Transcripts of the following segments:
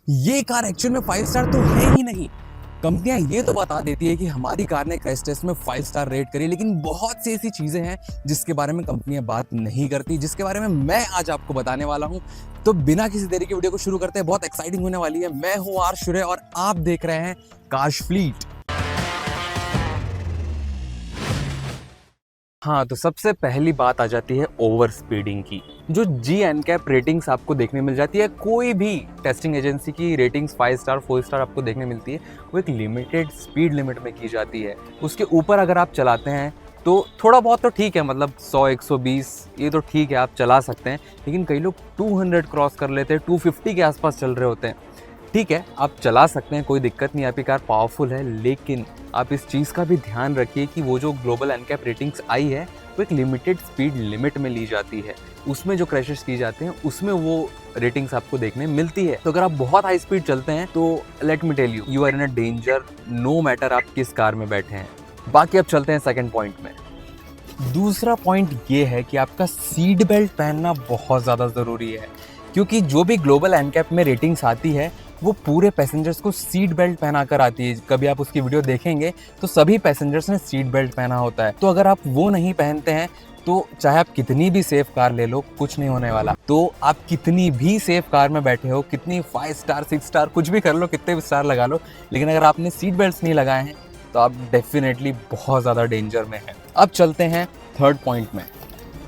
ये car actual में 5 star तो है ही नहीं। कंपनियां ये तो बता देती है कि हमारी कार ने क्रैश टेस्ट में 5 स्टार रेट करी, लेकिन बहुत सी ऐसी चीजें हैं जिसके बारे में कंपनियां बात नहीं करती, जिसके बारे में मैं आज आपको बताने वाला हूं। तो बिना किसी देरी के वीडियो को शुरू करते हैं। बहुत एक्साइटिंग होने वाली है। मैं हूं आर शुरे और आप देख रहे हैं कार्स फ्लीट। हाँ, तो सबसे पहली बात आ जाती है ओवर स्पीडिंग की। जो जी एनकैप रेटिंग्स आपको देखने मिल जाती है, कोई भी टेस्टिंग एजेंसी की रेटिंग्स 5 स्टार 4 स्टार आपको देखने मिलती है, वो एक लिमिटेड स्पीड लिमिट में की जाती है। उसके ऊपर अगर आप चलाते हैं तो थोड़ा बहुत तो ठीक है, मतलब 100 120 ये तो ठीक है, आप चला सकते हैं। लेकिन कई लोग 200 क्रॉस कर लेते हैं, 250 के आसपास चल रहे होते हैं। ठीक है, आप चला सकते हैं, कोई दिक्कत नहीं, आपकी कार पावरफुल है। लेकिन आप इस चीज़ का भी ध्यान रखिए कि वो जो ग्लोबल एनकैप रेटिंग्स आई है वो एक लिमिटेड स्पीड लिमिट में ली जाती है। उसमें जो क्रैशेस की जाते हैं उसमें वो रेटिंग्स आपको देखने मिलती है। तो अगर आप बहुत हाई स्पीड चलते हैं तो let me tell you are in a danger, no matter आप किस कार में बैठे हैं। बाकी अब चलते हैं सेकेंड पॉइंट में। दूसरा पॉइंट ये है कि आपका सीट बेल्ट पहनना बहुत ज़्यादा ज़रूरी है, क्योंकि जो भी ग्लोबल एनकैप में रेटिंग्स आती है वो पूरे पैसेंजर्स को सीट बेल्ट पहना कर आती है। कभी आप उसकी वीडियो देखेंगे तो सभी पैसेंजर्स ने सीट बेल्ट पहना होता है। तो अगर आप वो नहीं पहनते हैं तो चाहे आप कितनी भी सेफ कार ले लो, कुछ नहीं होने वाला। तो आप कितनी भी सेफ कार में बैठे हो, कितनी 5 स्टार 6 स्टार कुछ भी कर लो, कितने भी स्टार लगा लो, लेकिन अगर आपने सीट बेल्ट नहीं लगाए हैं तो आप डेफिनेटली बहुत ज़्यादा डेंजर में हैं। अब चलते हैं थर्ड पॉइंट में।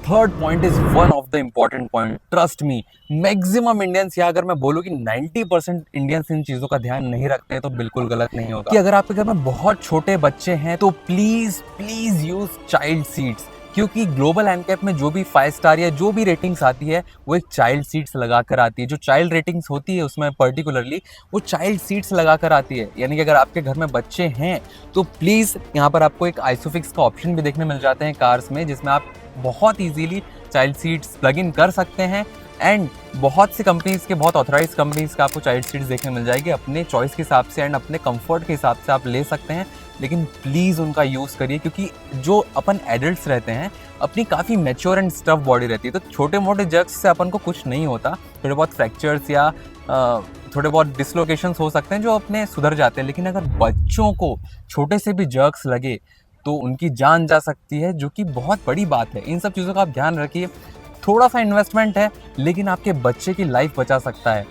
Third point is one of the important point. Trust me, maximum Indians, या अगर मैं बोलूँ कि 90% इंडियंस इन चीज़ों का ध्यान नहीं रखते हैं तो बिल्कुल गलत नहीं होगा। कि अगर आपके घर में बहुत छोटे बच्चे हैं तो please please use child seats, क्योंकि ग्लोबल एनकैप में जो भी 5 स्टार या जो भी रेटिंग्स आती है वो एक चाइल्ड सीट्स लगा कर आती है। जो चाइल्ड रेटिंग्स होती है उसमें पर्टिकुलरली वो चाइल्ड सीट्स लगा कर आती है। यानी कि अगर आपके घर में बच्चे हैं तो प्लीज़ यहाँ पर आपको एक आइसोफिक्स का ऑप्शन भी देखने मिल जाते हैं कार्स में, जिसमें आप बहुत easily child seats plug in कर सकते हैं। एंड बहुत सी कंपनीज के, बहुत ऑथराइज कंपनीज का आपको चाइल्ड सीट्स देखने मिल जाएगी अपने चॉइस के हिसाब से एंड अपने कंफर्ट के हिसाब से आप ले सकते हैं। लेकिन प्लीज़ उनका यूज़ करिए, क्योंकि जो अपन एडल्ट्स रहते हैं अपनी काफ़ी मैच्योर एंड स्टफ बॉडी रहती है, तो छोटे मोटे जर्क्स से अपन को कुछ नहीं होता। थोड़े बहुत फ्रैक्चर्स या थोड़े बहुत डिसलोकेशंस हो सकते हैं जो अपने सुधर जाते हैं। लेकिन अगर बच्चों को छोटे से भी जर्क्स लगे तो उनकी जान जा सकती है, जो कि बहुत बड़ी बात है। इन सब चीज़ों का आप ध्यान रखिए। थोड़ा सा इन्वेस्टमेंट है लेकिन आपके बच्चे की लाइफ बचा सकता है।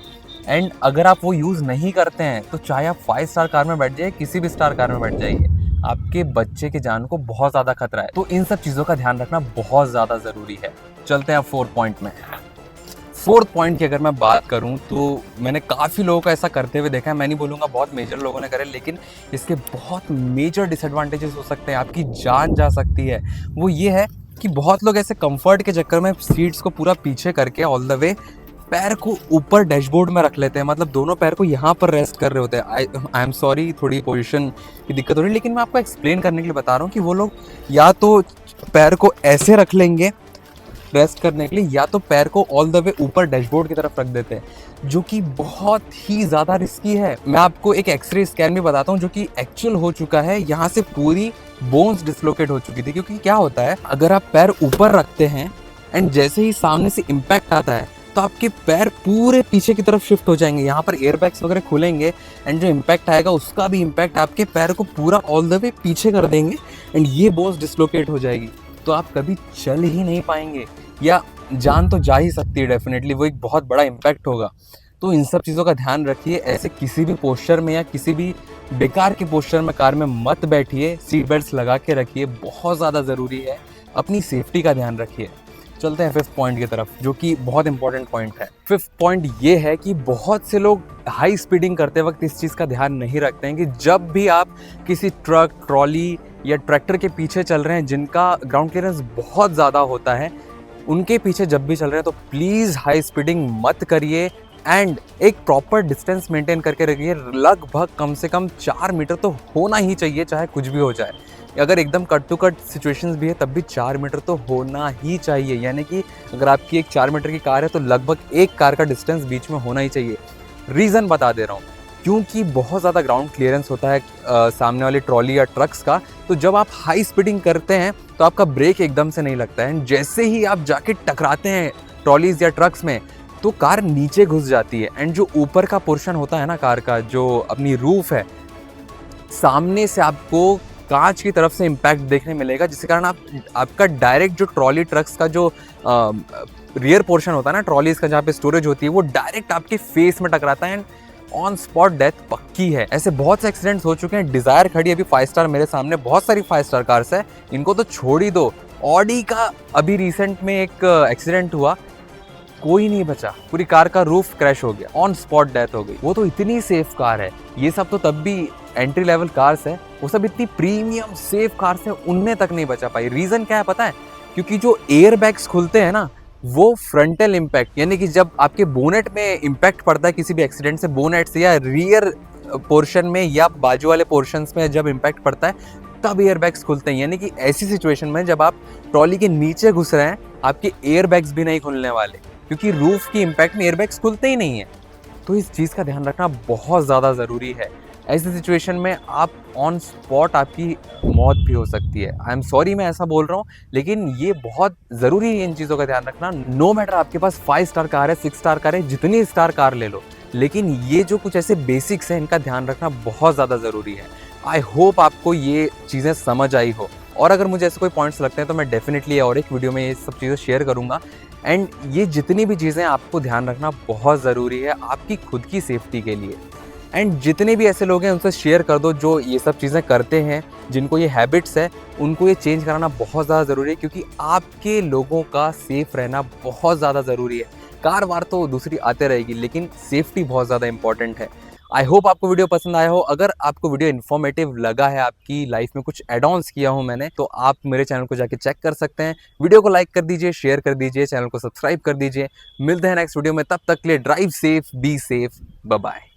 एंड अगर आप वो यूज़ नहीं करते हैं तो चाहे आप 5 स्टार कार में बैठ जाइए, किसी भी स्टार कार में बैठ जाइए, आपके बच्चे के जान को बहुत ज़्यादा खतरा है। तो इन सब चीज़ों का ध्यान रखना बहुत ज़्यादा ज़रूरी है। चलते हैं फोर्थ पॉइंट में। फोर्थ पॉइंट की अगर मैं बात करूं तो मैंने काफ़ी लोगों को ऐसा करते हुए देखा है। मैं नहीं बोलूँगा बहुत मेजर लोगों ने करे, लेकिन इसके बहुत मेजर डिसएडवांटेजेस हो सकते हैं, आपकी जान जा सकती है। वो ये है कि बहुत लोग ऐसे कंफर्ट के चक्कर में सीट्स को पूरा पीछे करके ऑल द वे पैर को ऊपर डैशबोर्ड में रख लेते हैं, मतलब दोनों पैर को यहाँ पर रेस्ट कर रहे होते हैं। आई एम सॉरी, थोड़ी पोजीशन की दिक्कत हो रही है, लेकिन मैं आपको एक्सप्लेन करने के लिए बता रहा हूँ कि वो लोग या तो पैर को ऐसे रख लेंगे रेस्ट करने के लिए, या तो पैर को ऑल द वे ऊपर डैशबोर्ड की तरफ रख देते हैं, जो कि बहुत ही ज़्यादा रिस्की है। मैं आपको एक एक्सरे स्कैन भी बताता हूँ जो कि एक्चुअल हो चुका है। यहाँ से पूरी बोन्स डिसलोकेट हो चुकी थी। क्योंकि क्या होता है, अगर आप पैर ऊपर रखते हैं एंड जैसे ही सामने से इम्पैक्ट आता है तो आपके पैर पूरे पीछे की तरफ शिफ्ट हो जाएंगे। यहाँ पर एयरबैग्स वगैरह खुलेंगे एंड जो इम्पैक्ट आएगा उसका भी इम्पैक्ट आपके पैर को पूरा ऑल द वे पीछे कर देंगे एंड ये बोन्स डिसलोकेट हो जाएगी। तो आप कभी चल ही नहीं पाएंगे, या जान तो जा ही सकती है डेफिनेटली, वो एक बहुत बड़ा इम्पैक्ट होगा। तो इन सब चीज़ों का ध्यान रखिए। ऐसे किसी भी पोस्चर में या किसी भी बेकार के पोस्चर में कार में मत बैठिए। सीट बेल्ट लगा के रखिए, बहुत ज़्यादा ज़रूरी है। अपनी सेफ्टी का ध्यान रखिए। चलते हैं फिफ्थ पॉइंट की तरफ, जो कि बहुत इंपॉर्टेंट पॉइंट है। फिफ्थ पॉइंट ये है कि बहुत से लोग हाई स्पीडिंग करते वक्त इस चीज़ का ध्यान नहीं रखते हैं कि जब भी आप किसी ट्रक, ट्रॉली या ट्रैक्टर के पीछे चल रहे हैं जिनका ग्राउंड क्लियरेंस बहुत ज़्यादा होता है, उनके पीछे जब भी चल रहे हैं तो प्लीज़ हाई स्पीडिंग मत करिए एंड एक प्रॉपर डिस्टेंस मेंटेन करके रखिए। लगभग कम से कम 4 मीटर तो होना ही चाहिए, चाहे कुछ भी हो जाए। अगर एकदम कट टू कट सिचुएशंस भी है तब भी 4 मीटर तो होना ही चाहिए। यानी कि अगर आपकी एक 4 मीटर की कार है तो लगभग एक कार का डिस्टेंस बीच में होना ही चाहिए। रीज़न बता दे रहा हूँ, क्योंकि बहुत ज़्यादा ग्राउंड क्लियरेंस होता है सामने वाली ट्रॉली या ट्रक्स का। तो जब आप हाई स्पीडिंग करते हैं तो आपका ब्रेक एकदम से नहीं लगता है, जैसे ही आप जाके टकराते हैं ट्रॉलीज या ट्रक्स में तो कार नीचे घुस जाती है एंड जो ऊपर का पोर्शन होता है ना कार का, जो अपनी रूफ है, सामने से आपको कांच की तरफ से इम्पैक्ट देखने मिलेगा, जिसके कारण आपका डायरेक्ट जो ट्रॉली ट्रक्स का जो रियर पोर्शन होता है ना ट्रॉलीज का, जहाँ पे स्टोरेज होती है, वो डायरेक्ट आपके फेस में टकराता है एंड ऑन स्पॉट डेथ पक्की है। ऐसे बहुत से एक्सीडेंट्स हो चुके हैं। डिजायर खड़ी अभी 5 स्टार मेरे सामने, बहुत सारी 5 स्टार कार्स है, इनको तो छोड़ ही दो। ऑडी का अभी रिसेंट में एक एक्सीडेंट हुआ, कोई नहीं बचा, पूरी कार का रूफ क्रैश हो गया, ऑन स्पॉट डेथ हो गई। वो तो इतनी सेफ कार है। ये सब तो तब भी एंट्री लेवल कार्स है, वो सब इतनी प्रीमियम सेफ कार्स है, उनमें तक नहीं बचा पाई। रीजन क्या है पता है? क्योंकि जो एयर बैग्स खुलते हैं ना, वो फ्रंटल इम्पैक्ट, यानी कि जब आपके बोनेट में इम्पैक्ट पड़ता है किसी भी एक्सीडेंट से, बोनेट से या रियर पोर्शन में या बाजू वाले पोर्शंस में जब इम्पैक्ट पड़ता है, तब एयर बैग्स खुलते हैं। यानी कि ऐसी सिचुएशन में जब आप ट्रॉली के नीचे घुस रहे हैं, आपके एयर बैग्स भी नहीं खुलने वाले, क्योंकि रूफ की इम्पैक्ट में एयर बैग्स खुलते ही नहीं है। तो इस चीज़ का ध्यान रखना बहुत ज़्यादा ज़रूरी है। ऐसी सिचुएशन में आप ऑन स्पॉट आपकी मौत भी हो सकती है। आई एम सॉरी मैं ऐसा बोल रहा हूँ, लेकिन ये बहुत ज़रूरी है इन चीज़ों का ध्यान रखना। नो मैटर आपके पास 5 स्टार कार है, 6 स्टार कार है, जितनी स्टार कार ले लो, लेकिन ये जो कुछ ऐसे बेसिक्स हैं, इनका ध्यान रखना बहुत ज़्यादा ज़रूरी है। आई होप आपको ये चीज़ें समझ आई हो, और अगर मुझे ऐसे कोई पॉइंट्स लगते हैं तो मैं डेफिनेटली और एक वीडियो में ये सब चीज़ें शेयर करूँगा। एंड ये जितनी भी चीज़ें आपको ध्यान रखना बहुत ज़रूरी है आपकी खुद की सेफ्टी के लिए। एंड जितने भी ऐसे लोग हैं उनसे शेयर कर दो जो ये सब चीज़ें करते हैं, जिनको ये हैबिट्स है, उनको ये चेंज कराना बहुत ज़्यादा ज़रूरी है, क्योंकि आपके लोगों का सेफ रहना बहुत ज़्यादा ज़रूरी है। कार वार तो दूसरी आते रहेगी, लेकिन सेफ्टी बहुत ज़्यादा इंपॉर्टेंट है। आई होप आपको वीडियो पसंद आया हो। अगर आपको वीडियो इन्फॉर्मेटिव लगा है, आपकी लाइफ में कुछ एड ऑन्स किया हूं मैंने, तो आप मेरे चैनल को जाके चेक कर सकते हैं। वीडियो को लाइक कर दीजिए, शेयर कर दीजिए, चैनल को सब्सक्राइब कर दीजिए। मिलते हैं नेक्स्ट वीडियो में, तब तक के लिए drive safe, be safe, bye bye.